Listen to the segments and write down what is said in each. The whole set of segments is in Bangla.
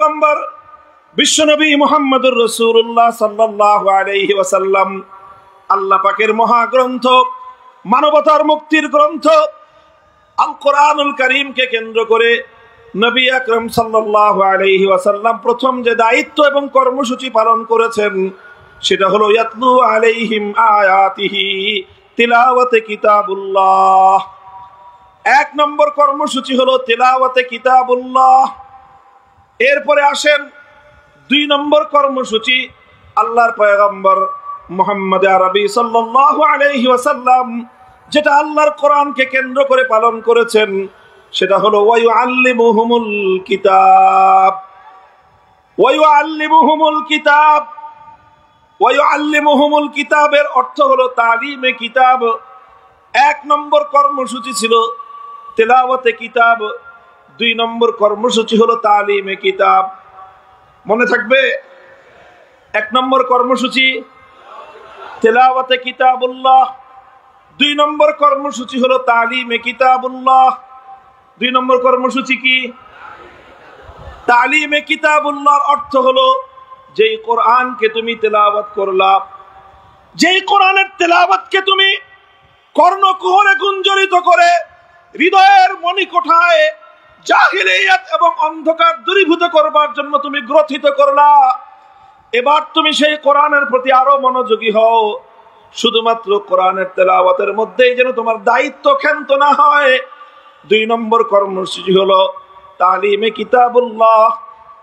নম্বর বিশ্বনবী মুহাম্মদুর রাসূলুল্লাহ সাল্লাল্লাহু আলাইহি ওয়াসাল্লাম আল্লাহ পাকের মহাগ্রন্থ, মানবতার মুক্তির গ্রন্থ আল কোরআনুল কারীমকে কেন্দ্র করে নবী আকরাম সাল্লাল্লাহু আলাইহি ওয়াসাল্লাম প্রথম যে দায়িত্ব এবং কর্মসূচি পালন করেছেন সেটা হলো ইয়াতলু আলাইহিম আয়াতিহি তিলাওয়াতে কিতাবুল্লাহ। এক নম্বর কর্মসূচি হলো তিলাওয়াতে কিতাবুল্লাহ। এরপরে আসেন দুই নম্বর কর্মসূচি, আল্লাহর পয়গম্বর মুহাম্মদ আরবি সাল্লাল্লাহু আলাইহি ওয়াসাল্লাম যেটা আল্লাহর কোরআনকে কেন্দ্র করে পালন করেছেন সেটা হলো ওয়ায়ুআল্লিমুহুমুল কিতাব। ওয়ায়ুআল্লিমুহুমুল কিতাব, ওয়ায়ুআল্লিমুহুমুল কিতাবের অর্থ হলো তালিমে কিতাব। এক নম্বর কর্মসূচি ছিল তেলাওয়াতে কিতাব, দুই নম্বর কর্মসূচি হলো তালিমে কিতাব। মনে থাকবে? এক নম্বর কর্মসূচি তেলাওয়াতে কিতাবুল্লাহ, দুই নম্বর কর্মসূচি হলো তালিমে কিতাবুল্লাহ। দুই নম্বর কর্মসূচি কি? তালিমে কিতাবুল্লাহর অর্থ হলো যেই কোরআনকে তুমি তেলাওয়াত করলা, যেই কোরআনের তেলাওয়াতকে তুমি কর্ণকুহরে গুঞ্জরিত করে হৃদয়ের মণিকোঠায় জাহিলিয়াত এবং অন্ধকার দূরীভূত করবার জন্য তুমি গ্রথিত করলা, এবার তুমি সেই কোরআনের প্রতি আরো মনোযোগী হও। শুধুমাত্র কোরআনের তেলাওয়াতের মধ্যেই যেন তোমার দায়িত্ব ক্ষান্ত না হয়। দুই নম্বর কর্মসূচি হলো তালিমে কিতাবুল্লাহ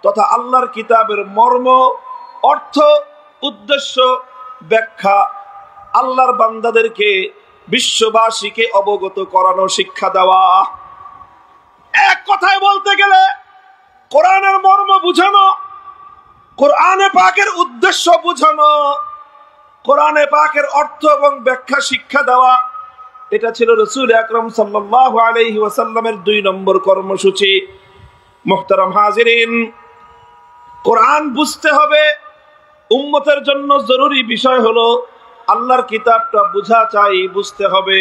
তথা আল্লাহর কিতাবের মর্ম, অর্থ, উদ্দেশ্য, ব্যাখ্যা আল্লাহর বান্দাদেরকে, বিশ্ববাসীকে অবগত করানো, শিক্ষা দেওয়া। এক কথায় বলতে গেলে কোরআনের মর্ম বুঝানো, কোরআনে পাকের উদ্দেশ্য বুঝানো, কোরআনে পাকের অর্থ এবং ব্যাখ্যা শিক্ষা দেওয়া, এটা ছিল রাসূল আকরাম সাল্লাল্লাহু আলাইহি ওয়াসাল্লামের দুই নম্বর কর্মসূচি। মুহতারাম হাজিরিন, কোরআন বুঝতে হবে। উম্মতের জন্য জরুরি বিষয় হলো আল্লাহর কিতাবটা বুঝা চাই, বুঝতে হবে।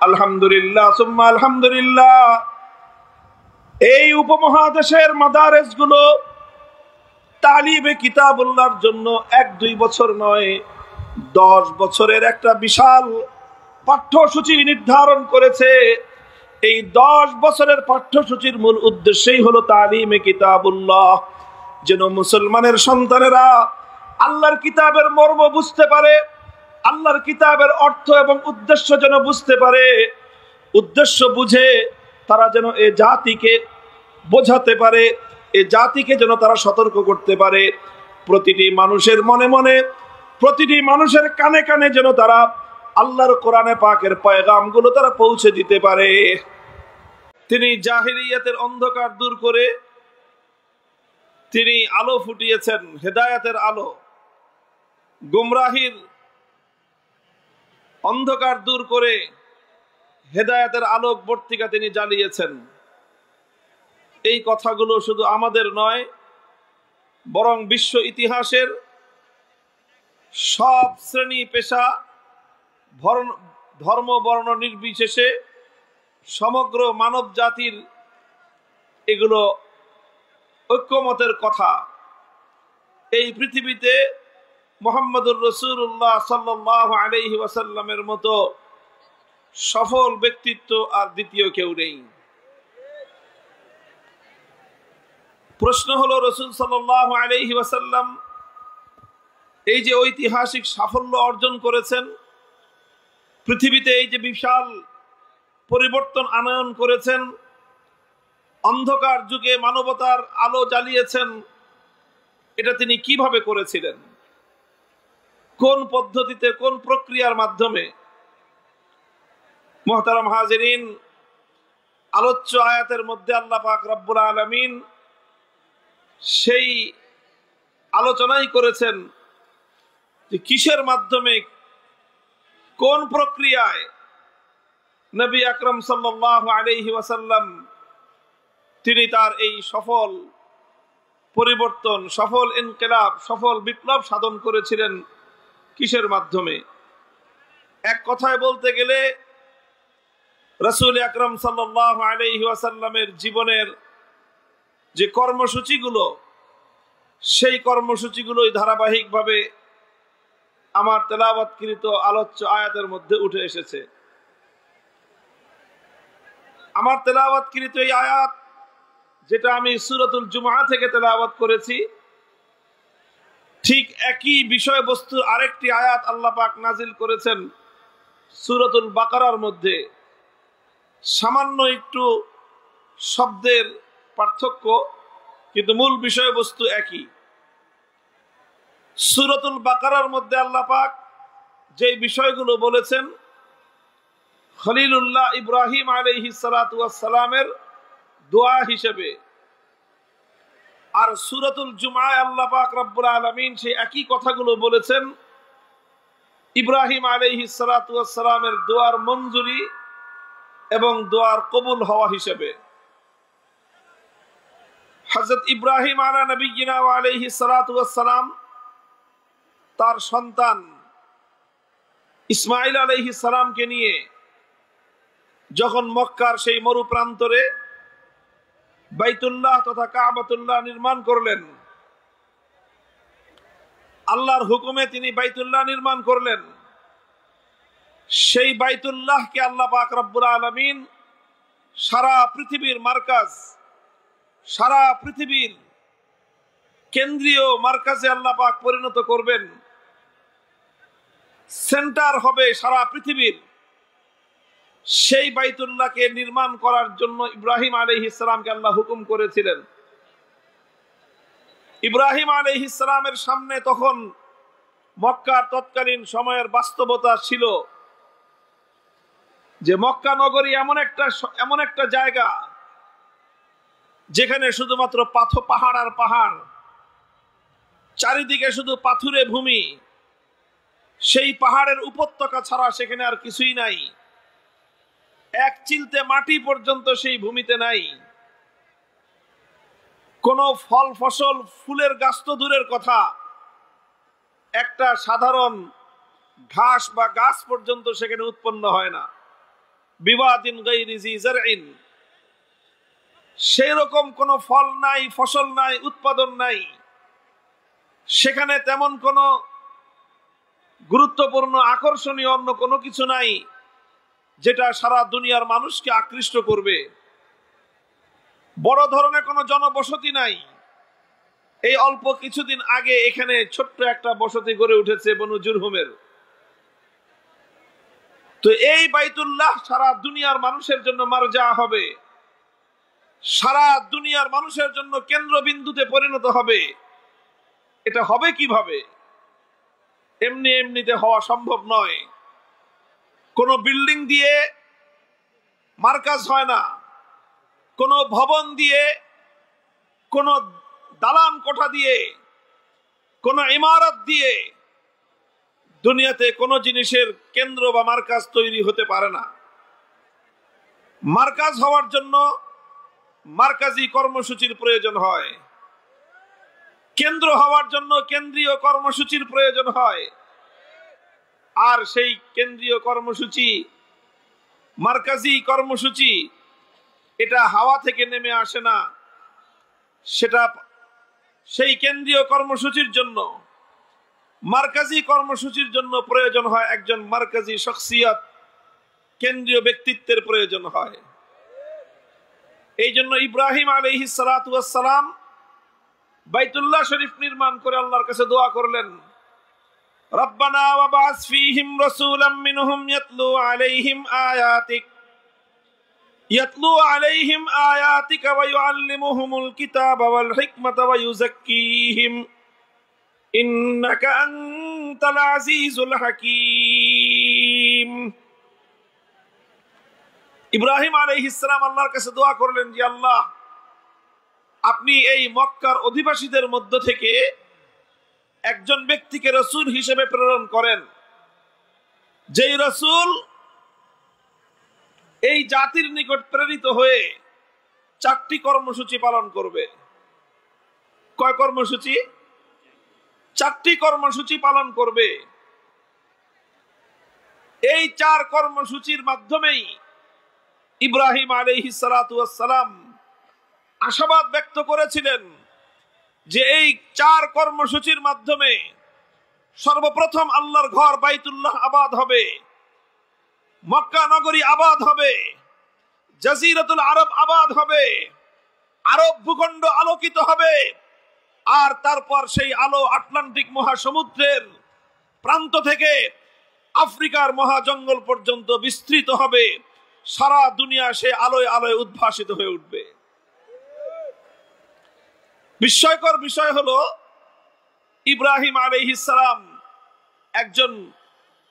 আলহামদুলিল্লাহ সুম্মা আলহামদুলিল্লাহ, এই উপমহাদেশের মাদারেসগুলো তালিবে কিতাবুল্লাহর জন্য 1-2 বছর নয়, 10 বছরের একটা বিশাল পাঠ্যসূচি নির্ধারণ করেছে। এই 10 বছরের পাঠ্যসূচির মূল উদ্দেশ্যই হলো তালিমে কিতাবুল্লাহ, যেন মুসলমানের সন্তানেরা আল্লাহর কিতাবের মর্ম বুঝতে পারে, আল্লাহর কিতাবের অর্থ এবং উদ্দেশ্য যেন বুঝতে পারে। উদ্দেশ্য বুঝে তারা যেন এ জাতিকে বোঝাতে পারে, এ জাতিকে যেন তারা সতর্ক করতে পারে। প্রতিটি মানুষের মনে মনে, প্রতিটি মানুষের কানে কানে যেন তারা আল্লাহর কোরআনে পাকের পয়গামগুলো তারা পৌঁছে দিতে পারে। তিনি জাহিলিয়াতের অন্ধকার দূর করে তিনি আলো ফুটিয়েছেন, হেদায়েতের আলো। গুমরাহির অন্ধকার দূর করে হেদায়েতের আলোক বর্তিকা তিনি জ্বালিয়েছেন। এই কথাগুলো শুধু আমাদের নয়, বরং বিশ্ব ইতিহাসের সব শ্রেণী পেশা, ধর্ম বর্ণ নির্বিশেষে সমগ্র মানব জাতির এগুলো ঐক্যমতের কথা। এই পৃথিবীতে মুহাম্মদুর রাসূলুল্লাহ সাল্লাল্লাহু আলাইহি ওয়াসাল্লামের মতো সফল ব্যক্তিত্ব আর দ্বিতীয় কেউ নেই। প্রশ্ন হলো, রাসূল সাল্লাল্লাহু আলাইহি ওয়াসাল্লাম এই যে ঐতিহাসিক সাফল্য অর্জন করেছেন, পৃথিবীতে এই যে বিশাল পরিবর্তন আনয়ন করেছেন, অন্ধকার যুগে মানবতার আলো জ্বালিয়েছেন, এটা তিনি কিভাবে করেছিলেন? কোন পদ্ধতিতে, কোন প্রক্রিয়ার মাধ্যমে? মুহতারাম হাজিরিন, আলোচ্য আয়াতের মধ্যে আল্লাহ পাক রব্বুল আলামিন সেই আলোচনাই করেছেন যে কিসের মাধ্যমে, কোন প্রক্রিয়ায় নবী আকরাম সাল্লাল্লাহু আলাইহি ওয়াসাল্লাম তিনি তার এই সফল পরিবর্তন, সফল ইনকিলাব, সফল বিপ্লব সাধন করেছিলেন। কিসের মাধ্যমে? এক কথায় বলতে গেলে রাসূল আকরাম সাল্লাল্লাহু আলাইহি ওয়াসাল্লামের জীবনের যে কর্মসূচিগুলো সেই কর্মসূচিগুলোই ধারাবাহিকভাবে আমার তেলাওয়াতকৃত আলোচ্য আয়াতের মধ্যে উঠে এসেছে। আমার তেলাওয়াতকৃত এই আয়াত, যেটা আমি সূরাতুল জুমআ থেকে তেলাওয়াত করেছি, ঠিক একই বিষয়বস্তু আরেকটি আয়াত আল্লাহ পাক নাজিল করেছেন সূরাতুল বাকারার মধ্যে। সামান্য একটু শব্দের পার্থক্য, কিন্তু মূল বিষয়বস্তু একই। সূরাতুল বাকারার মধ্যে আল্লাহ পাক যে বিষয়গুলো বলেছেন খলিলুল্লাহ ইব্রাহিম আলাইহিস সালাতু ওয়াস সালামের দোয়া হিসেবে, আর সূরাতুল জুমআয় আল্লাহ পাক রব্বুল আলামিন সেই একই কথাগুলো বলেছেন ইব্রাহিম আলাইহিস সালাতু ওয়াস সালামের দোয়ার মঞ্জুরি এবং দোয়ার কবুল হওয়া হিসেবে। হযরত ইব্রাহিম আলা নবিয়িনা ওয়া আলাইহিস সালাতু ওয়াস সালাম তার সন্তান ইসমাঈল আলাইহিস সালামকে নিয়ে যখন মক্কার সেই মরু প্রান্তরে বাইতুল্লাহ তথা কাবাতুল্লাহ নির্মাণ করলেন, আল্লাহর হুকুমে তিনি বাইতুল্লাহ নির্মাণ করলেন। সেই বাইতুল্লাহকে আল্লাহ পাক রব্বুল আলামিন সারা পৃথিবীর মার্কাজ, সারা পৃথিবীর কেন্দ্রীয় মার্কাজে আল্লাহ পাক পরিণত করবেন, সেন্টার হবে সারা পৃথিবীর। সেই বাইতুল্লাহকে নির্মাণ করার জন্য ইব্রাহিম আলাইহিস সালামকে আল্লাহ হুকুম করেছিলেন। ইব্রাহিম আলাইহিস সালামের সামনে তখন মক্কার তৎকালীন সময়ের বাস্তবতা ছিল যে মক্কা নগরী এমন একটা জায়গা যেখানে শুধুমাত্র পাহাড় আর পাহাড়, চারিদিকে শুধু পাথুরে ভূমি, সেই পাহাড়ের উপত্যকা ছাড়া সেখানে আর কিছুই নাই। এক চিলতে মাটি পর্যন্ত সেই ভূমিতে নাই। কোনো ফল ফসল ফুলের গাছ তো দূরের কথা, একটা সাধারণ ঘাস বা গাছ পর্যন্ত সেখানে উৎপন্ন হয় না। বিওয়াদিন গায়রি জি জারইন, সেই রকম কোনো ফল নাই, ফসল নাই, উৎপাদন নাই। সেখানে তেমন কোনো গুরুত্বপূর্ণ আকর্ষণীয় অন্য কোনো কিছু নাই যেটা সারা দুনিয়ার মানুষকে আকৃষ্ট করবে। বড় ধরনের কোনো জনবসতি নাই। এই অল্প কিছুদিন আগে এখানে ছোট্ট একটা বসতি গড়ে উঠেছে বনু জুরহুমের। তো এই বাইতুল্লাহ সারা দুনিয়ার মানুষের জন্য মারজা হবে, সারা দুনিয়ার মানুষের জন্য কেন্দ্রবিন্দুতে পরিণত হবে। এটা হবে কিভাবে? এমনিতে হওয়া সম্ভব নয়। কোনো বিল্ডিং দিয়ে মার্কাজ হয় না, কোনো ভবন দিয়ে, কোনো দালান কোঠা দিয়ে, কোনো ইমারত দিয়ে দুনিয়াতে কোনো জিনিসের কেন্দ্র বা মার্কাজ তৈরি হতে পারে না। মার্কাজ হওয়ার জন্য মার্কাজি কর্মসূচির প্রয়োজন হয়, কেন্দ্র হওয়ার জন্য কেন্দ্রীয় কর্মসূচির প্রয়োজন হয়। আর সেই কেন্দ্রীয় কর্মসূচি, মার্কাজি কর্মসূচি, এটা হাওয়া থেকে নেমে আসে না। সেটা সেই কেন্দ্রীয় কর্মসূচির জন্য, মার্কাজি কর্মসূচির জন্য প্রয়োজন হয় একজন মার্কাজি শখসিয়ত, কেন্দ্রীয় ব্যক্তিত্বের প্রয়োজন হয়। এই জন্য ইব্রাহিম আলাইহিস সালাতু ওয়াস সালাম বাইতুল্লাহ শরীফ নির্মাণ করে আল্লাহর কাছে দোয়া করলেন, রব্বানা ওয়াবআস ফীহিম রাসূলাম মিনহুম ইয়াতলু আলাইহিম আয়াতিকা ওয়া ইউআল্লিমুহুমুল কিতাবা ওয়াল হিকমাতা ওয়া ইউযাক্কিহিম ইন্নাকা আনতাল আজিজুল হাকীম। ইব্রাহিম আলাইহিস সালাম আল্লাহর কাছে দোয়া করলেন যে আল্লাহ, আপনি এই মক্কার অধিবাসীদের মধ্য থেকে একজন ব্যক্তিকে রাসূল হিসেবে প্রেরণ করেন, যেই রাসূল এই জাতির নিকট প্রেরিত হয়ে 4টি কর্মসূচি পালন করবে। কয় কর্মসূচি? 4টি কর্মসূচি পালন করবে। এই 4 কর্মসূচির মাধ্যমেই ইব্রাহিম আলাইহিস সালাতু ওয়াস সালাম আশাবাদ ব্যক্ত করেছিলেন যে এই 4 কর্মসূচির মাধ্যমে সর্বপ্রথম আল্লাহর ঘর বাইতুল্লাহ আবাদ হবে, মক্কা নগরী আবাদ হবে, জাজিরাতুল আরব আবাদ হবে, আরব ভূখণ্ড আলোকিত হবে, আর তারপর সেই আলো আটলান্টিক মহাসমুদ্রের প্রান্ত থেকে আফ্রিকার মহাজঙ্গল পর্যন্ত বিস্তৃত হবে। সারা দুনিয়া সে আলোয় আলোয় উদ্ভাসিত হয়ে উঠবে। বিস্ময়কর বিষয় হলো, ইব্রাহিম আলাইহিস সালাম একজন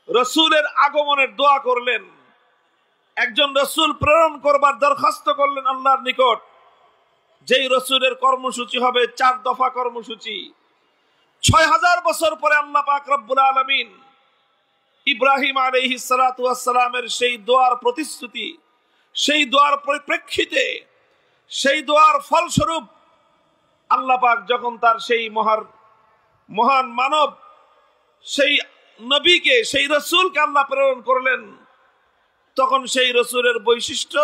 রসুলের আগমনের দোয়া করলেন, একজন রসুল প্রেরণ করবার দরখাস্ত করলেন আল্লাহর নিকট, যেই রসুলের কর্মসূচি হবে 4 দফা কর্মসূচি। 6000 বছর পরে আল্লাহ পাক রব্বুল আলামিন ইব্রাহিম আলাইহিস সালাতু ওয়াস সালামের সেই দোয়ার প্রতিশ্রুতি, সেই দোয়ার পরিপ্রেক্ষিতে, সেই দোয়ার ফলস্বরূপ আল্লাহ পাক যখন তার সেই মহান মানব, সেই নবীকে, সেই রসুলকে আল্লাহ প্রেরণ করলেন, তখন সেই রসুলের বৈশিষ্ট্য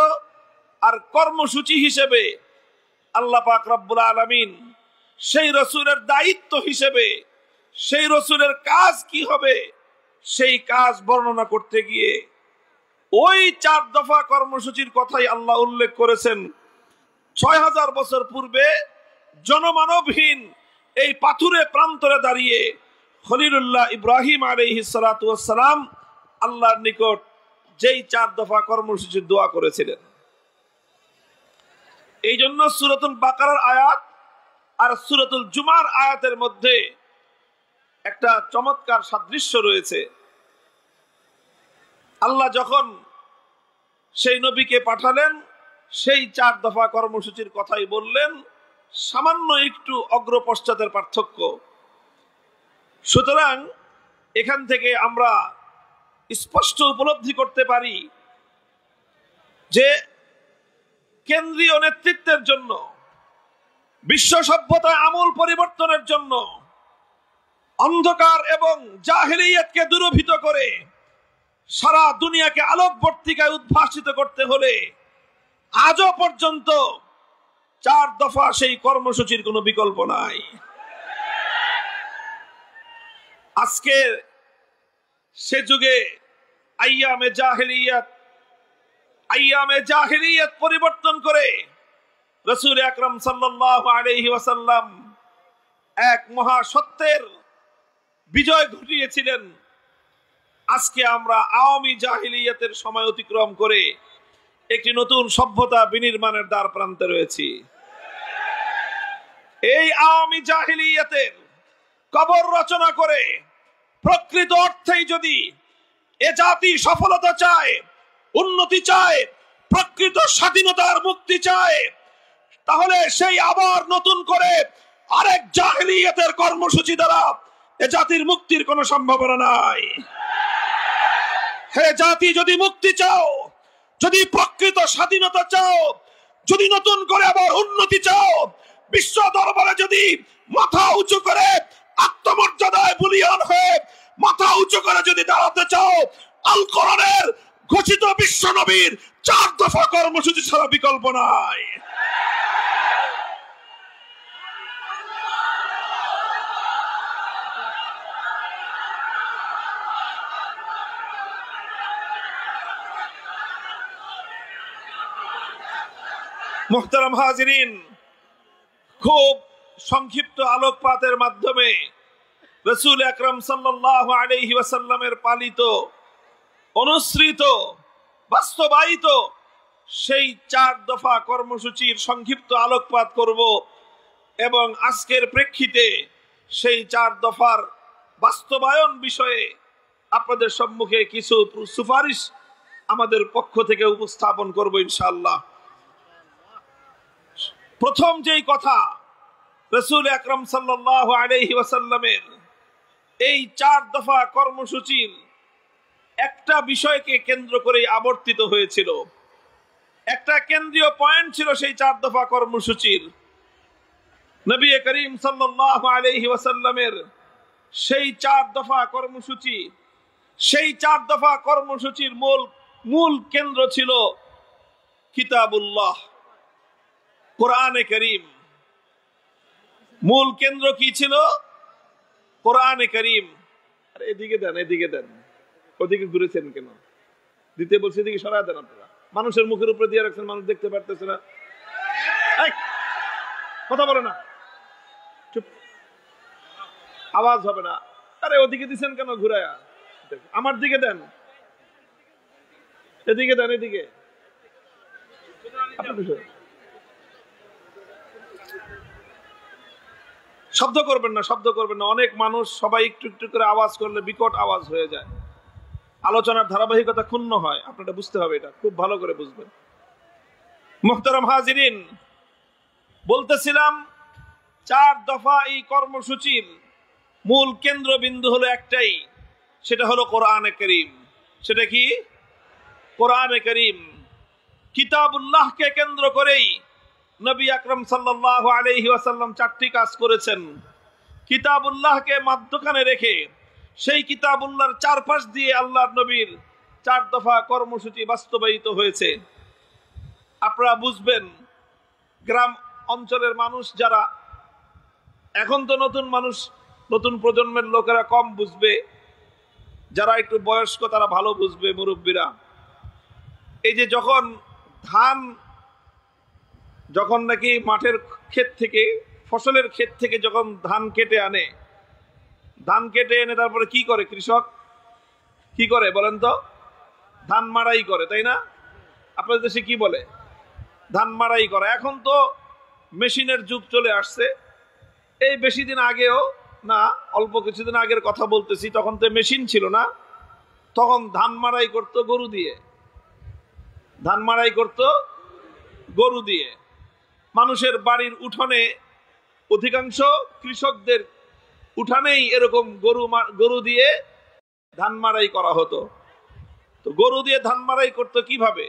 আর কর্মসূচি হিসেবে আল্লাহ পাক রব্বুল আলামিন সেই রসুলের দায়িত্ব হিসেবে, সেই রসুলের কাজ কি হবে সেই কাজ বর্ণনা করতে গিয়ে ওই 4 দফা কর্মসূচির কথাই আল্লাহ উল্লেখ করেছেন। 6000 বছর পূর্বে জনমানবহীন এই পাথুরে প্রান্তরে দাঁড়িয়ে খলিলুল্লাহ ইব্রাহিম আলাইহিস সালাতু ওয়াস সালাম আল্লাহর নিকট যেই 4 দফা কর্মসূচির দোয়া করেছিলেন। এই জন্য সূরাতুল বাকারার আয়াত আর সূরাতুল জুমার আয়াতের মধ্যে একটা চমৎকার সাদৃশ্য রয়েছে। আল্লাহ যখন সেই নবীকে পাঠালেন, সেই 4 দফা কর্মসূচির কথাই বললেন, সামান্য একটু অগ্রপশ্চাতের পার্থক্য। সুতরাং এখান থেকে আমরা স্পষ্ট উপলব্ধি করতে পারি যে কেন্দ্রীয় নেতৃত্বের জন্য, বিশ্ব সভ্যতায় আমূল পরিবর্তনের জন্য, অন্ধকার এবং জাহেলিয়াতকে দূরীভূত করে সারা দুনিয়াকে আলোক বর্তিকায় উদ্ভাসিত করতে হলে আজও পর্যন্ত 4 দফা সেই কর্মসূচির কোনো বিকল্প নাই। আজকে সে যুগে আইয়ামে জাহেলিয়াত পরিবর্তন করে রাসূল আকরাম সাল্লাল্লাহু আলাইহি ওয়াসাল্লাম এক মহা সত্যের বিজয় ঘটিয়েছিলেন। আজকে আমরা আওয়ামী জাহেলিয়াতের সময় অতিক্রম করে একটি নতুন সভ্যতা বিনির্মাণের দ্বার প্রান্তে রয়েছি। এই আওয়ামী জাহেলিয়াতের কবর রচনা করে প্রকৃত অর্থেই যদি এ জাতি সফলতা চায়, উন্নতি চায়, প্রকৃত স্বাধীনতার মুক্তি চায়, তাহলে সেই আবার নতুন করে আরেক জাহেলিয়াতের কর্মসূচি দ্বারা এ জাতির মুক্তির কোনো সম্ভাবনা নাই। হে জাতি, যদি মুক্তি চাও, যদি প্রকৃত স্বাধীনতা চাও, যদি নতুন করে আবার উন্নতি চাও, বিশ্ব দরবারে যদি মাথা উঁচু করে আত্মমর্যাদায় বলীয়ান হয়ে মাথা উঁচু করে যদি দাঁড়াতে চাও, আল কোরআনের ঘোষিত বিশ্ব নবীর 4 দফা কর্মসূচি ছাড়া বিকল্প নাই। মুহতারাম হাজিরিন, খুব সংক্ষিপ্ত আলোকপাতের মাধ্যমে রাসূল আকরাম সাল্লাল্লাহু আলাইহি ওয়াসাল্লামের পালিত, অনুসৃত, বাস্তবায়িত সেই 4 দফা কর্মসূচির সংক্ষিপ্ত আলোকপাত করব এবং আজকের প্রেক্ষিতে সেই 4 দফার বাস্তবায়ন বিষয়ে আপনাদের সম্মুখে কিছু সুপারিশ আমাদের পক্ষ থেকে উপস্থাপন করব ইনশাআল্লাহ। প্রথম যেই কথা, রাসূল আকরাম সাল্লাল্লাহু আলাইহি ওয়াসাল্লামের এই 4 দফা কর্মসূচির একটা বিষয়কে কেন্দ্র করে আবর্তিত হয়েছিল। একটা কেন্দ্রীয় পয়েন্ট ছিল সেই 4 দফা কর্মসূচির। নবী করিম সাল্লাল্লাহু আলাইহি ওয়াসাল্লামের সেই 4 দফা কর্মসূচি, সেই 4 দফা কর্মসূচির মূল কেন্দ্র ছিল কিতাবুল্লাহ, কোরআনে কারীম। মূল কেন্দ্র কি ছিল? কোরআনে কারীম। আর এদিকে দেন, এদিকে দেন, ওদিকে ঘুরেছেন কেন? দিতে বলছে এদিকে সরায় দেন। আপনারা মানুষের মুখের উপরে দিয়ে রাখছেন, মানুষ দেখতে পারতেছে না। কথা বলে না, চুপ, আওয়াজ হবে না। আরে ওদিকে দিচ্ছেন কেন ঘুরায়া? আমার দিকে দেন, এদিকে দেন, এদিকে। শব্দ করবেন না, শব্দ করবেন না। অনেক মানুষ, সবাই একটু একটু করে আওয়াজ করলে বিকট আওয়াজ হয়ে যায়, আলোচনার ধারাবাহিকতা ক্ষুণ্ণ হয়। আপনারা বুঝতে হবে, এটা খুব ভালো করে বুঝবেন। মুহতারাম হাজিরিন, বলতেছিলাম 4 দফা এই কর্মসূচির মূল কেন্দ্রবিন্দু হলো একটাই, সেটা হলো কোরআনে কারীম। সেটা কি? কোরআনে কারীম। কিতাবুল্লাহকে কেন্দ্র করেই নবী আকরাম সাল্লাল্লাহু আলাইহি ওয়াসাল্লাম 4টি কাজ করেছেন। কিতাবুল্লাহকে মধ্যখানে রেখে সেই কিতাবুল্লাহর চারপাশ দিয়ে আল্লাহর নবীর 4 দফা কর্মসূচি বাস্তবায়িত হয়েছে। আপনারা বুঝবেন, গ্রাম অঞ্চলের মানুষ যারা, এখন তো নতুন মানুষ, নতুন প্রজন্মের লোকেরা কম বুঝবে, যারা একটু বয়স্ক তারা ভালো বুঝবে, মুরব্বীরা। এই যে যখন নাকি মাঠের ক্ষেত থেকে, ফসলের ক্ষেত থেকে যখন ধান কেটে আনে, ধান কেটে এনে তারপরে কি করে কৃষক? কি করে বলেন তো? ধান মাড়াই করে, তাই না? আপনাদের দেশে কি বলে? ধান মাড়াই করে। এখন তো মেশিনের যুগ চলে আসছে। এই বেশি দিন আগেও না, অল্প কিছুদিন আগের কথা বলতেছি, তখন তো মেশিন ছিল না। তখন ধান মাড়াই করতো গরু দিয়ে, ধান মাড়াই করতো গরু দিয়ে। মানুষের বাড়ির উঠানে, অধিকাংশ কৃষকদের উঠানেই এরকম গরু দিয়ে ধান মাড়াই করা হতো। তো গরু দিয়ে ধান মাড়াই করতো কিভাবে?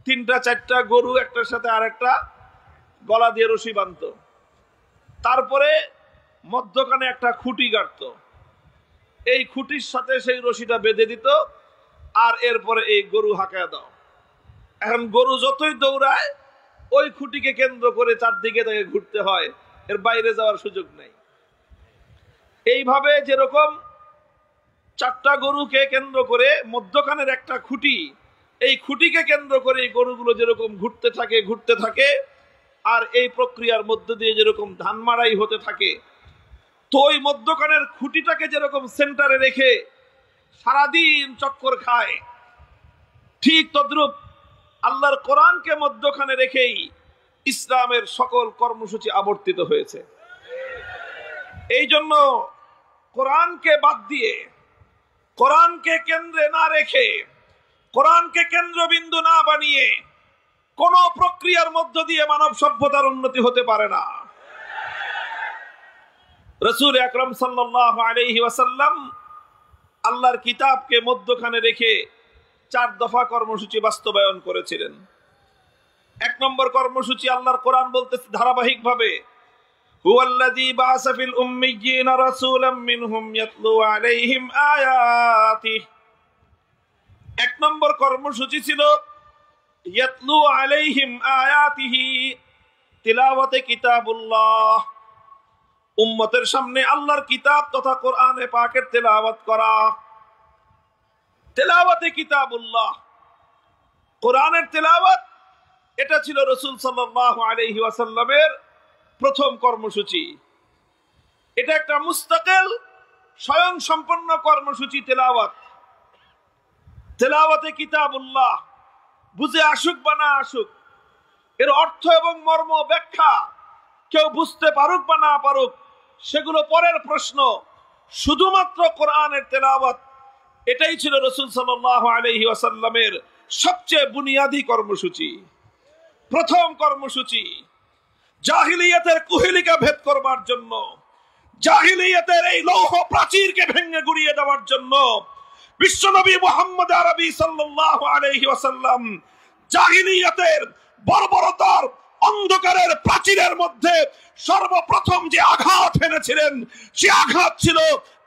3-4টা গরু একটার সাথে আরেকটা গলা দিয়ে রশি বাঁধতো, তারপরে মধ্যখানে একটা খুঁটি গাড়তো, এই খুঁটির সাথে সেই রশিটা বেঁধে দিত, আর এরপরে এই গরু হাঁকায় দাও। এখন গরু যতই দৌড়ায়, ওই খুঁটিকে কেন্দ্র করে চারদিকে তাকে ঘুরতে হয়, এর বাইরে যাওয়ার সুযোগ নেই। এইভাবে যেরকম 4টা গরুকে কেন্দ্র করে মধ্যখানের একটা খুঁটি, এই খুঁটিকে কেন্দ্র করে এই গরুগুলো যেরকম ঘুরতে থাকে, আর এই প্রক্রিয়ার মধ্য দিয়ে যেরকম ধান মাড়াই হতে থাকে, তো ওই মধ্যখানের খুঁটিটাকে যেরকম সেন্টারে রেখে সারাদিন চক্কর খায়, ঠিক তদ্রূপ আল্লাহর কোরআনকে মধ্যখানে রেখেই ইসলামের সকল কর্মসূচি আবর্তিত হয়েছে। এই জন্য কোরআনকে বাদ দিয়ে, কোরআনকে কেন্দ্রে না রেখে, কোরআনকে কেন্দ্রবিন্দু না বানিয়ে কোন প্রক্রিয়ার মধ্য দিয়ে মানব সভ্যতার উন্নতি হতে পারে না। রাসূল আকরাম সাল্লাল্লাহু আলাইহি ওয়াসাল্লাম আল্লাহর কিতাবকে মধ্যখানে রেখে 4 দফা কর্মসূচি বাস্তবায়ন করেছিলেন। 1 নম্বর কর্মসূচি, আল্লাহর কোরআন বলতেছে ধারাবাহিকভাবে, হুয়াল্লাযী বাআসা ফিল উম্মিয়্যিনা রাসূলাম মিনহুম ইয়াতলু আলাইহিম আয়াতিহি। 1 নম্বর কর্মসূচি ছিল ইয়াতলু আলাইহিম আয়াতিহি, তিলাওয়াতে কিতাবুল্লাহ, উম্মতের সামনে আল্লাহর কিতাব তথা কোরআনে পাকের তেলাওয়াত করা। তেলাওয়াতে কিতাবুল্লাহ, কোরআনের তেলাওয়াত, এটা ছিল রাসূল সাল্লাল্লাহু আলাইহি ওয়াসাল্লামের প্রথম কর্মসূচি। এটা একটা মুস্তাকিল স্বয়ং সম্পন্ন কর্মসূচি। তেলাওয়াতে কিতাবুল্লাহ, বুঝে আসুক বা না আসুক, এর অর্থ এবং মর্ম ব্যাখ্যা কেউ বুঝতে পারুক বা না পারুক, সেগুলো পরের প্রশ্ন। শুধুমাত্র কোরআনের তেলাওয়াত, এটাই ছিল রাসূল সাল্লাল্লাহু আলাইহি ওয়াসাল্লামের সবচেয়ে বুনিয়াদী কর্মসূচি, প্রথম কর্মসূচি। জাহিলিয়াতের কুহেলিকা ভেদ করবার জন্য, জাহিলিয়াতের এই লৌহ প্রাচীরকে ভেঙে গুড়িয়ে দেওয়ার জন্য বিশ্বনবী মুহাম্মদ আরবি সাল্লাল্লাহু আলাইহি ওয়াসাল্লাম জাহিলিয়াতের বর্বরতার অন্ধকারের প্রাচীরের মধ্যে সর্বপ্রথম যে আঘাত এনেছিলেন, সে আঘাত ছিল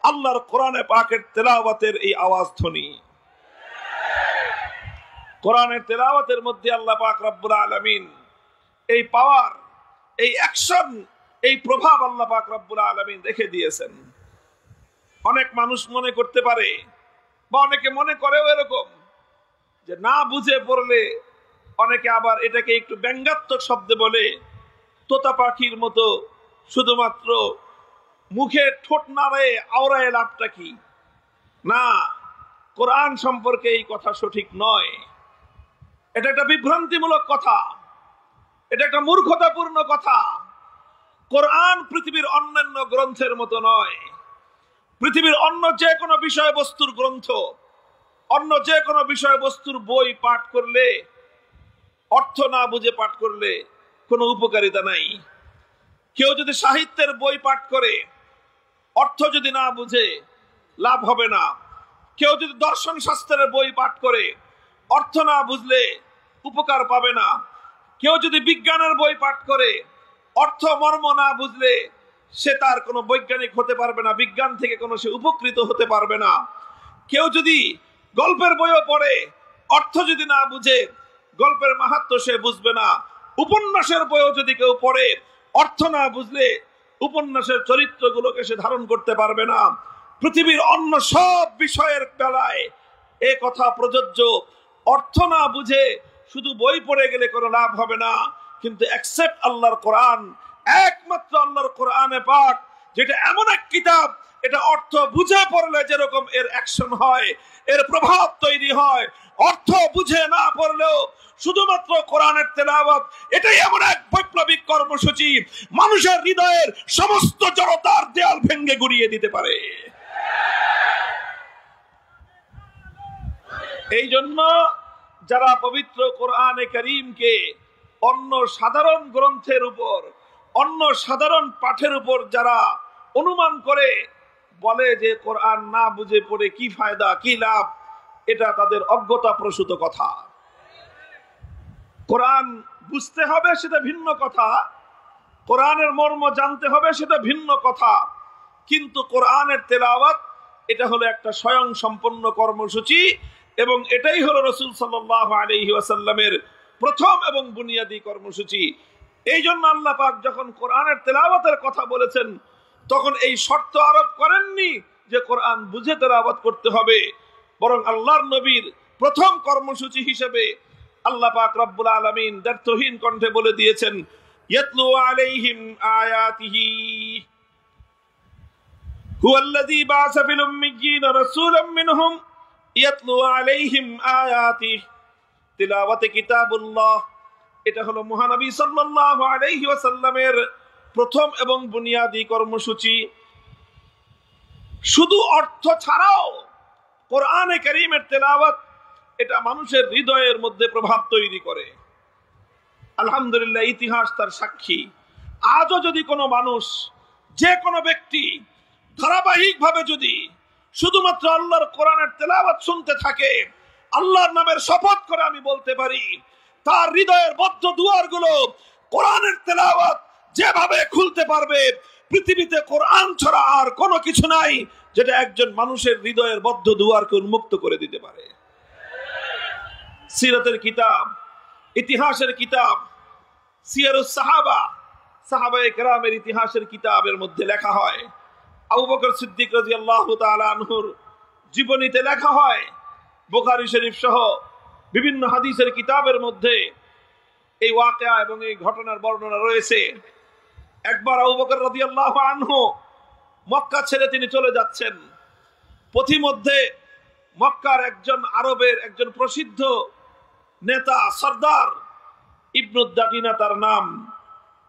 আল্লাহর কোরআনে পাকের তেলাওয়াতের এই আওয়াজ ধ্বনি। কোরআনের তেলাওয়াতের মধ্যে আল্লাহ পাক রব্বুল আলামিন এই পাওয়ার, এই অ্যাকশন, এই প্রভাব আল্লাহ পাক রব্বুল আলামিন রেখে দিয়েছেন। অনেক মানুষ মনে করতে পারে বা অনেকে মনে করেও এরকম যে না বুঝে পড়লে, অনেকে আবার এটাকে একটু ব্যঙ্গাত্মক শব্দে বলে তোতা পাখির মতো শুধুমাত্র মুখে ঠোঁট নাড়ে আওড়ায় লাভটা কি। না, কোরআন সম্পর্কে এই কথা সঠিক নয়। এটা একটা বিভ্রান্তিমূলক কথা, এটা একটা মূর্খতাপূর্ণ কথা। কোরআন পৃথিবীর অন্যান্য গ্রন্থের মতো নয়। পৃথিবীর অন্য যে কোনো বিষয়বস্তুর গ্রন্থ, অন্য যে কোনো বিষয়বস্তুর বই পাঠ করলে, অর্থ না বুঝে পাঠ করলে কোনো উপকারিতা নাই। কেউ যদি সাহিত্যের বই পাঠ করে, অর্থ যদি না বুঝে লাভ হবে না। কেউ যদি দর্শন শাস্ত্রের বই পাঠ করে, অর্থ না বুঝলে উপকার পাবে না। কেউ যদি বিজ্ঞানের বই পাঠ করে, অর্থ মর্ম না বুঝলে সে তার কোনো বৈজ্ঞানিক হতে পারবে না, বিজ্ঞান থেকে কোনো সে উপকৃত হতে পারবে না। কেউ যদি গল্পের বইও পড়ে, অর্থ যদি না বুঝে গল্পের মাহাত্ম্য সে বুঝবে না। উপন্যাসের বইও যদি কেউ পড়ে, অর্থ না বুঝলে উপন্যাসের চরিত্রগুলোকে সে ধারণ করতে পারবে না। পৃথিবীর অন্য সব বিষয়ের বেলায় এ কথা প্রযোজ্য। অর্থ না বুঝে শুধু বই পড়ে গেলে কোনো লাভ হবে না। কিন্তু এক্সেপ্ট আল্লাহর কোরআন, একমাত্র আল্লাহর কোরআনে পাক, যেটা এমন এক কিতাব, এটা অর্থ বুঝে পড়লে যেরকম এর অ্যাকশন হয়, এর প্রভাব তৈরি হয়, অর্থ বুঝে না পড়লেও শুধুমাত্র কোরআনের তেলাওয়াত, এটাই এমন এক বৈপ্লবিক কর্মসূচি, মানুষের হৃদয়ের সমস্ত জড়তার দেয়াল ভেঙে গুড়িয়ে দিতে পারে। এই জন্য যারা পবিত্র কোরআনে কারীমকে অন্য সাধারণ গ্রন্থের উপর, অন্য সাধারণ পাঠের উপর যারা অনুমান করে বলে যে কোরআন না বুঝে পড়ে কি ফায়দা, কি লাভ, এটা তাদের অজ্ঞতা প্রসূত কথা। কোরআন বুঝতে হবে সেটা ভিন্ন কথা, কোরআনের মর্ম জানতে হবে সেটা ভিন্ন কথা, কিন্তু কোরআনের তেলাওয়াত এটা হলো একটা স্বয়ং সম্পন্ন কর্মসূচি, এবং এটাই হলো রাসূল সাল্লাল্লাহু আলাইহি ওয়াসাল্লামের প্রথম এবং বুনিয়াদী কর্মসূচি। এই জন্য আল্লাহ পাক যখন কোরআনের তেলাওয়াতের কথা বলেছেন, তখন এই শর্ত আরোপ করেননি যে কোরআন বুঝে তেলাওয়াত করতে হবে, বরং আল্লাহর নবীর প্রথম কর্মসূচি হিসেবে আল্লাহ পাক রব্বুল আলামিন দ্ব্যর্থহীন কণ্ঠে বলে দিয়েছেন, ইয়াতলু আলাইহিম আয়াতিহি হুয়াল্লাযী বা'আসা ফিল উম্মিয়্যিনা রাসূলাম মিনহুম ইয়াতলু আলাইহিম আয়াতিহি। তিলাওয়াতে কিতাবুল্লাহ, এটা হলো মহানবী সাল্লাল্লাহু আলাইহি ওয়াসাল্লামের প্রথম এবং বুনিয়াদী কর্মসূচি। শুধু অর্থ ছাড়াও কোরআনে কারীমের তেলাওয়াত এটা মানুষের হৃদয়ের মধ্যে প্রভাব তৈরি করে। আলহামদুলিল্লাহ, ইতিহাস তার সাক্ষী। আজও যদি কোনো মানুষ, যে কোনো ব্যক্তি ধারাবাহিকভাবে যদি শুধুমাত্র আল্লাহর কোরআনের তেলাওয়াত শুনতে থাকে, আল্লাহর নামের শপথ করে আমি বলতে পারি, তার হৃদয়ের বদ্ধ দুয়ারগুলো কোরআনের তেলাওয়াত যেভাবে খুলতে পারবে, পৃথিবীতে কোরআন ছাড়া আর কোনো কিছু নাই যেটা একজন মানুষের হৃদয়ের বদ্ধ দুয়ারকে উন্মুক্ত করে দিতে পারে। সিরাতের কিতাব, ইতিহাসের কিতাব, সিয়ারুস সাহাবা, সাহাবায়ে কেরামের ইতিহাসের কিতাবের মধ্যে লেখা হয়, আবু বকর সিদ্দিক রাদিয়াল্লাহু তাআলা আনহুর জীবনীতে লেখা হয়, বুখারী শরীফ সহ বিভিন্ন হাদিসের কিতাবের মধ্যে এই ওয়াকিয়া এবং এই ঘটনার বর্ণনা রয়েছে। একবার আবু বকর রাদিয়াল্লাহু আনহু মক্কা ছেড়ে তিনি চলে যাচ্ছেন। পথিমধ্যে মক্কার একজন আরবের একজন প্রসিদ্ধ নেতা, সর্দার ইবনুদ্দাকিনা তার নাম,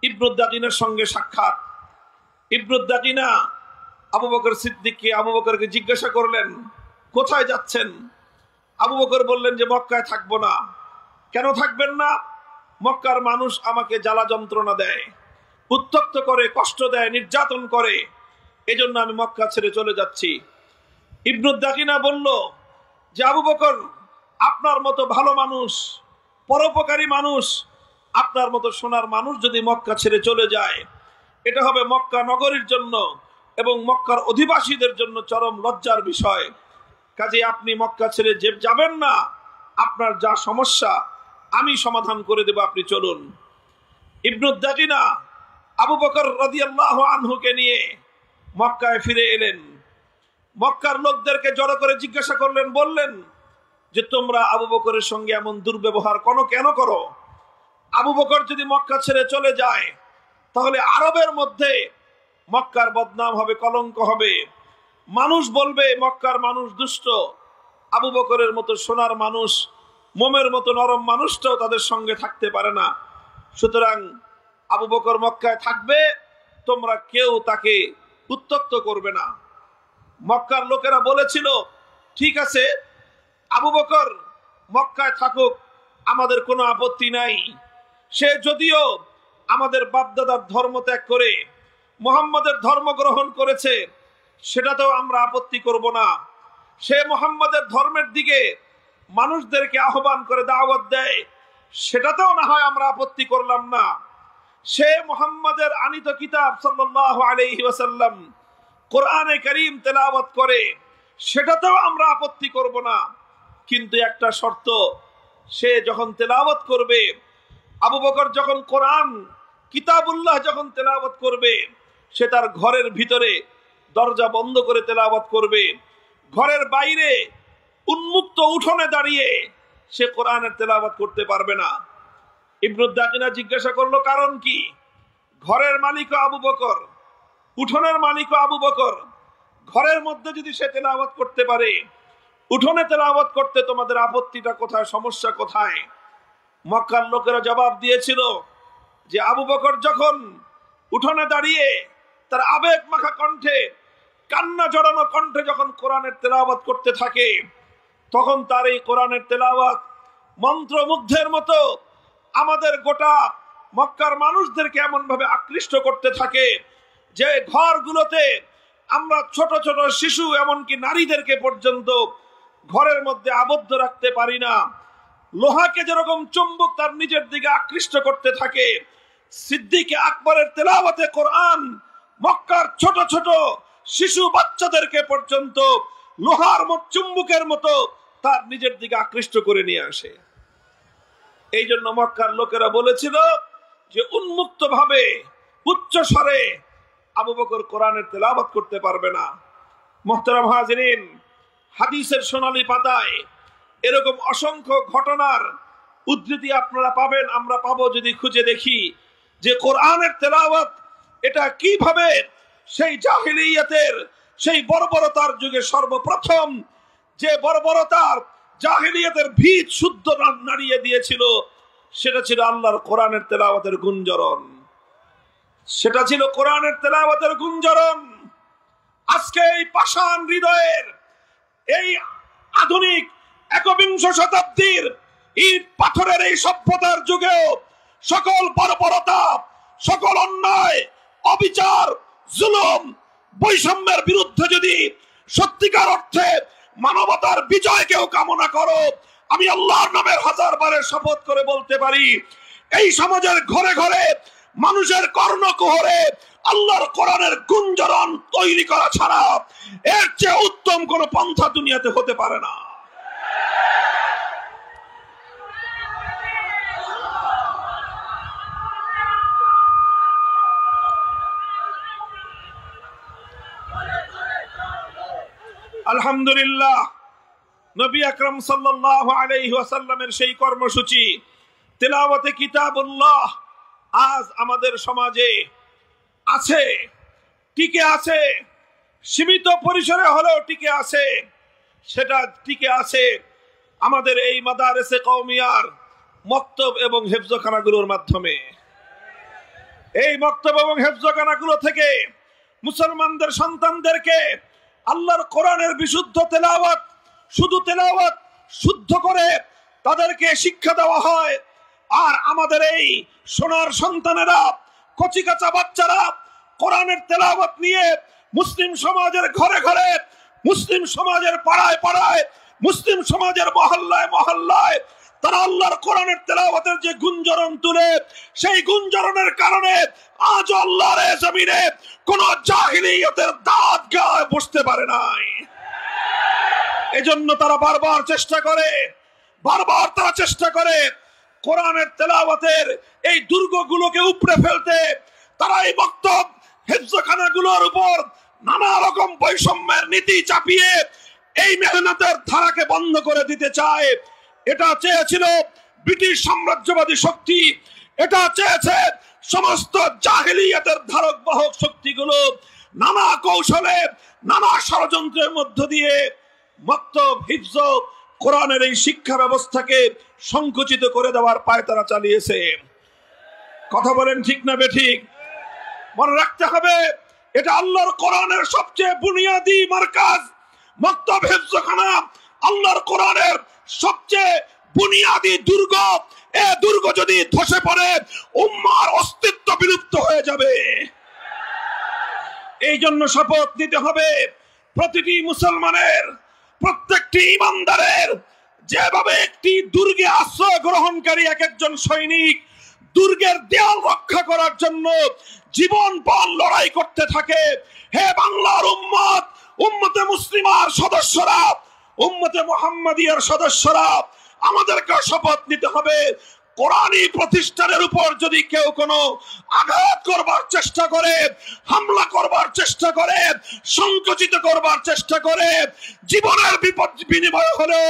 ইবনুদ্দাকিনার সঙ্গে সাক্ষাৎ। ইবনুদ্দাকিনা আবু বকর সিদ্দিককে, আবু বকরকে জিজ্ঞাসা করলেন, কোথায় যাচ্ছেন? আবু বকর বললেন যে মক্কায় থাকবো না। কেন থাকবেন না? মক্কার মানুষ আমাকে জ্বালা যন্ত্রণা দেয়, উত্ত্যক্ত করে, কষ্ট দেয়, নির্যাতন করে, এজন্য আমি মক্কা ছেড়ে চলে যাচ্ছি। ইবনুদ্দাকিনা বলল যে আবু বকর, আপনার মতো ভালো মানুষ, পরোপকারী মানুষ, আপনার মতো সোনার মানুষ যদি মক্কা ছেড়ে চলে যায়, এটা হবে মক্কা নগরীর জন্য এবং মক্কার অধিবাসীদের জন্য চরম লজ্জার বিষয়। কাজে আপনি মক্কা ছেড়ে যাবেন না, আপনার যা সমস্যা আমি সমাধান করে দেব, আপনি চলুন। ইবনুদ্দাকিনা আবু বকর রাদিয়াল্লাহু আনহুকে নিয়ে মক্কায় ফিরে এলেন। মক্কার লোকদেরকে জড়ো করে জিজ্ঞাসা করলেন, বললেন যে তোমরা আবু বকরের সঙ্গে এমন দুর্ব্যবহার কেন করো? আবু বকর যদি মক্কা ছেড়ে চলে যায় তাহলে আরবের মধ্যে মক্কার বদনাম হবে, কলঙ্ক হবে। মানুষ বলবে মক্কার মানুষ দুষ্ট। আবু বকরের মতো সোনার মানুষ, মোমের মতো নরম মানুষটাও তাদের সঙ্গে থাকতে পারে না। সুতরাং আবু বকর মক্কায় থাকবে, তোমরা কেউ তাকে উত্ত্যক্ত করবে না। মক্কার লোকেরা বলেছিল, ঠিক আছে, আবু বকর মক্কায় থাকুক, আমাদের কোনো আপত্তি নাই। সে যদিও আমাদের বাপদাদার ধর্ম ত্যাগ করে মুহাম্মাদের ধর্ম গ্রহণ করেছে, সেটাতেও আমরা আপত্তি করব না। সে মুহাম্মাদের ধর্মের দিকে মানুষদেরকে আহ্বান করে দাওয়াত দেয়, সেটাতেও না হয় আমরা আপত্তি করলাম না। সে মুহাম্মাদের আনিত কিতাব সাল্লাল্লাহু আলাইহি ওয়াসাল্লাম কোরআনে কারীম তেলাওয়াত করে, সেটাতেও আমরা আপত্তি করব না। কিন্তু একটা শর্ত, সে যখন তেলাওয়াত করবে, আবু বকর যখন কোরআন কিতাবুল্লাহ যখন তেলাওয়াত করবে, সে তার ঘরের ভিতরে দরজা বন্ধ করে তেলাওয়াত করবে। ঘরের বাইরে উন্মুক্ত উঠোনে দাঁড়িয়ে সে কোরআনের তেলাওয়াত করতে পারবে না। ইবনে দাকিনা জিজ্ঞাসা করলো, কারণ কি? ঘরের মালিক আবু বকর, উঠোনের মালিক আবু বকর। ঘরের মধ্যে যদি সে তেলাওয়াত করতে পারে, উঠোনে তেলাওয়াত করতে তোমাদের আপত্তিটা কোথায়, সমস্যা কোথায়? মক্কার লোকেরা জবাব দিয়েছিল যে আবু বকর যখন উঠোনে দাঁড়িয়ে তার আবেগ মাখা কণ্ঠে, কান্না জড়ানো কণ্ঠে যখন কোরআনের তেলাওয়াত করতে থাকে, তখন তার এই কোরআনের তেলাওয়াত মন্ত্রমুগ্ধের মতো আমাদের গোটা মক্কার মানুষদেরকে এমন ভাবে আকৃষ্ট করতে থাকে যে ঘরগুলোতে আমরা ছোট ছোট শিশু, এমনকি নারীদেরকে পর্যন্ত ঘরের মধ্যে আবদ্ধ রাখতে পারি না। লোহাকে যেরকম চুম্বক তার নিজের দিকে আকৃষ্ট করতে থাকে, সিদ্দিক আকবরের তেলাওয়াতে কোরআন মক্কার ছোট ছোট শিশু বাচ্চাদেরকে পর্যন্ত লোহার চুম্বকের মতো তার নিজের দিকে আকৃষ্ট করে নিয়ে আসে। এই জন্য মক্কার লোকেরা বলেছিল যে উন্মুক্ত ভাবে উচ্চ স্বরে আবু বকর কোরআনের তেলাওয়াত করতে পারবে না। মুহতারাম হাজিরিন, হাদিসের সোনালী পাতায় এরকম অসংখ্য ঘটনার উদ্ধৃতি আপনারা পাবেন, আমরা পাবো যদি খুঁজে দেখি যে কোরআনের তেলাওয়াত এটা কিভাবে সেই জাহিলিয়াতের, সেই বর্বরতার যুগে সর্বপ্রথম যে বর্বরতার জাহিলিয়াতের ভিত শুদ্ধ নাড়িয়ে দিয়েছিল, সেটা ছিল আল্লাহর কোরআনের তেলাওয়াতের গুঞ্জরণ। সেটা ছিল কোরআনের তেলাওয়াতের গুঞ্জরণ। আজকে এই পাষাণ হৃদয়ের, এই আধুনিক একবিংশ শতাব্দীর ইট পাথরের এই সভ্যতার যুগেও সকল বর্বরতা, সকল অন্যায়, অবিচার, জুলুম, বৈষম্যের বিরুদ্ধে যদি সত্যিকার অর্থে মানবতার বিজয় কেউ কামনা করো, আমি আল্লাহর নামের হাজারবারের শপথ করে বলতে পারি, এই সমাজের ঘরে ঘরে মানুষের কর্ণকুহরে আল্লাহর কোরআনের গুঞ্জরণ তৈরি করা ছাড়া এর চেয়ে উত্তম কোন পন্থা দুনিয়াতে হতে পারে না। আলহামদুলিল্লাহ, নবী আকরাম সাল্লাল্লাহু আলাইহি ওয়াসাল্লামের সেই কর্মসূচি তেলাওয়াতে কিতাবুল্লাহ আজ আমাদের সমাজে আছে, টিকে আছে, সীমিত পরিসরে হলেও টিকে আছে। সেটা টিকে আছে আমাদের এই মাদারেসে কওমিয়ার মক্তব এবং হেফজখানাগুলোর মাধ্যমে। এই মক্তব এবং হেফজখানাগুলো থেকে মুসলমানদের সন্তানদেরকে আল্লাহর কোরআনের বিশুদ্ধ তেলাওয়াত, শুধু তেলাওয়াত শুদ্ধ করে তাদেরকে শিক্ষা দেওয়া হয়। আর আমাদের এই সোনার সন্তানেরা, কচিকাচা বাচ্চারা কোরআনের তেলাওয়াত নিয়ে মুসলিম সমাজের ঘরে ঘরে, মুসলিম সমাজের পাড়ায় পাড়ায়, মুসলিম সমাজের মহল্লায় মহল্লায় তারা আল্লাহর কোরআনের তেলাওয়াতের যে গুঞ্জরণ তুলে, সেই গুঞ্জরণের কারণে আজ আল্লাহর জমিনে কোন জাহিলিয়াতের দাঁত গায়ে বসতে পারে নাই। এজন্য তারা বারবার চেষ্টা করে কোরআনের তেলাওয়াতের এই দুর্গগুলোকে উপড়ে ফেলতে, তারা এই বক্তব্য হিফজখানাগুলোর উপর নানা রকম বৈষম্যের নীতি চাপিয়ে এই মেহনতের ধারাকে বন্ধ করে দিতে চায়। এটা চেয়েছিল ব্রিটিশ সাম্রাজ্যবাদী শক্তি, এটা চেয়েছে সমস্ত জাহেলিয়াতের ধারক বাহক শক্তিগুলো। নানা কৌশলে, নানা ষড়যন্ত্রের মধ্য দিয়ে মক্তব, হিফজ, কোরআনের এই শিক্ষা ব্যবস্থাকে সংকুচিত করে দেওয়ার পায়তারা চালিয়েছে। কথা বলেন ঠিক না বেঠিক? মনে রাখতে হবে, এটা আল্লাহর কোরআনের সবচেয়ে বুনিয়াদী মারকাজ। মক্তব, হিফজখানা আল্লাহর কোরআনের সবচেয়ে বুনিয়াদী দুর্গ। এ দুর্গ যদি ধসে পড়ে, উম্মার অস্তিত্ব বিলুপ্ত হয়ে যাবে। এই জন্য শপথ নিতে হবে প্রতিটি মুসলমানের, প্রত্যেকটি ইমানদারের, যেভাবে একটি দুর্গে আশ্রয় গ্রহণকারী এক একজন সৈনিক দুর্গের দেয়াল রক্ষা করার জন্য জীবনপণ লড়াই করতে থাকে। হে বাংলার উম্মত, উম্মতে মুসলিমার সদস্যরা, উম্মতে মুহাম্মাদিয়ার সদস্যরা, আমাদেরকে শপথ নিতে হবে, কোরআনী প্রতিষ্ঠানের উপর যদি কেউ কোনো আঘাত করবার চেষ্টা করে, হামলা করবার চেষ্টা করে, সংকুচিত করবার চেষ্টা করে, জীবনের বিপদ বিনিময় হলেও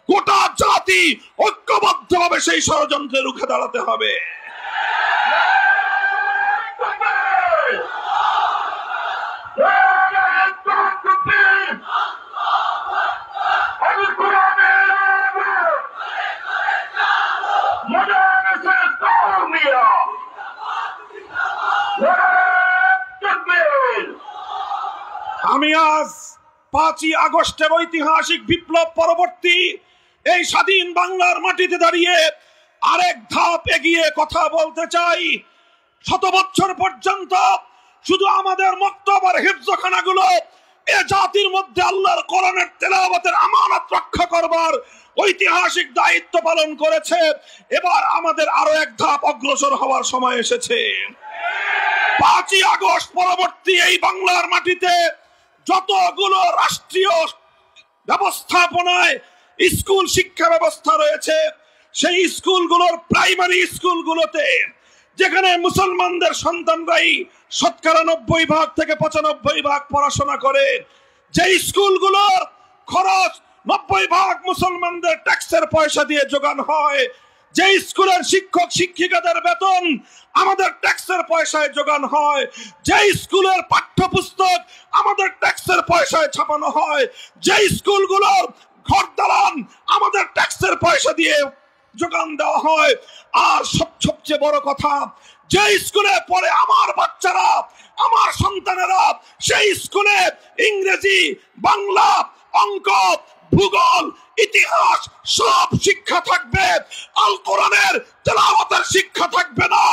গোটা জাতি ঐক্যবদ্ধভাবে সেই ষড়যন্ত্রে রুখে দাঁড়াতে হবে। আমি আজ 5ই আগস্টের ঐতিহাসিক বিপ্লব পরবর্তী এই স্বাধীন বাংলার মাটিতে দাঁড়িয়ে আরেক ধাপ এগিয়ে কথা বলতে চাই। 100 বছর পর্যন্ত শুধু আমাদের মক্তব আর হিফজখানাগুলো এ জাতির মধ্যে আল্লাহর কোরআনের তেলাওয়াতের আমানত রক্ষা করবার ঐতিহাসিক দায়িত্ব পালন করেছে। এবার আমাদের আরো এক ধাপ অগ্রসর হওয়ার সময় এসেছে। 5ই আগস্ট পরবর্তী এই বাংলার মাটিতে যতগুলো রাষ্ট্রীয় ব্যবস্থাপনায় স্কুল শিক্ষা ব্যবস্থা রয়েছে, সেই স্কুলগুলোর প্রাইমারি স্কুলগুলোতে যেখানে মুসলমানদের সন্তানরাই 90% থেকে 95% পড়াশোনা করে, যে স্কুলগুলোর খরচ 90% মুসলমানদের ট্যাক্সের পয়সা দিয়ে যোগান হয়, যে স্কুলের শিক্ষক শিক্ষিকাদের বেতন আমাদের ট্যাক্সের পয়সায় যোগান হয়, যে স্কুলের পাঠ্যপুস্তক আমাদের ট্যাক্সের পয়সায় ছাপানো হয়, যে স্কুলগুলোর ঘর দালান আমাদের ট্যাক্সের পয়সা দিয়ে যোগান দেওয়া হয়, আর সবচেয়ে বড় কথা, যে স্কুলে পড়ে আমার বাচ্চারা, আমার সন্তানেরা, সেই স্কুলে ইংরেজি, বাংলা, অঙ্ক, ভূগোল, ইতিহাস সব শিক্ষা থাকবে, আল কোরআনের তেলাওয়াতের শিক্ষা থাকবে না।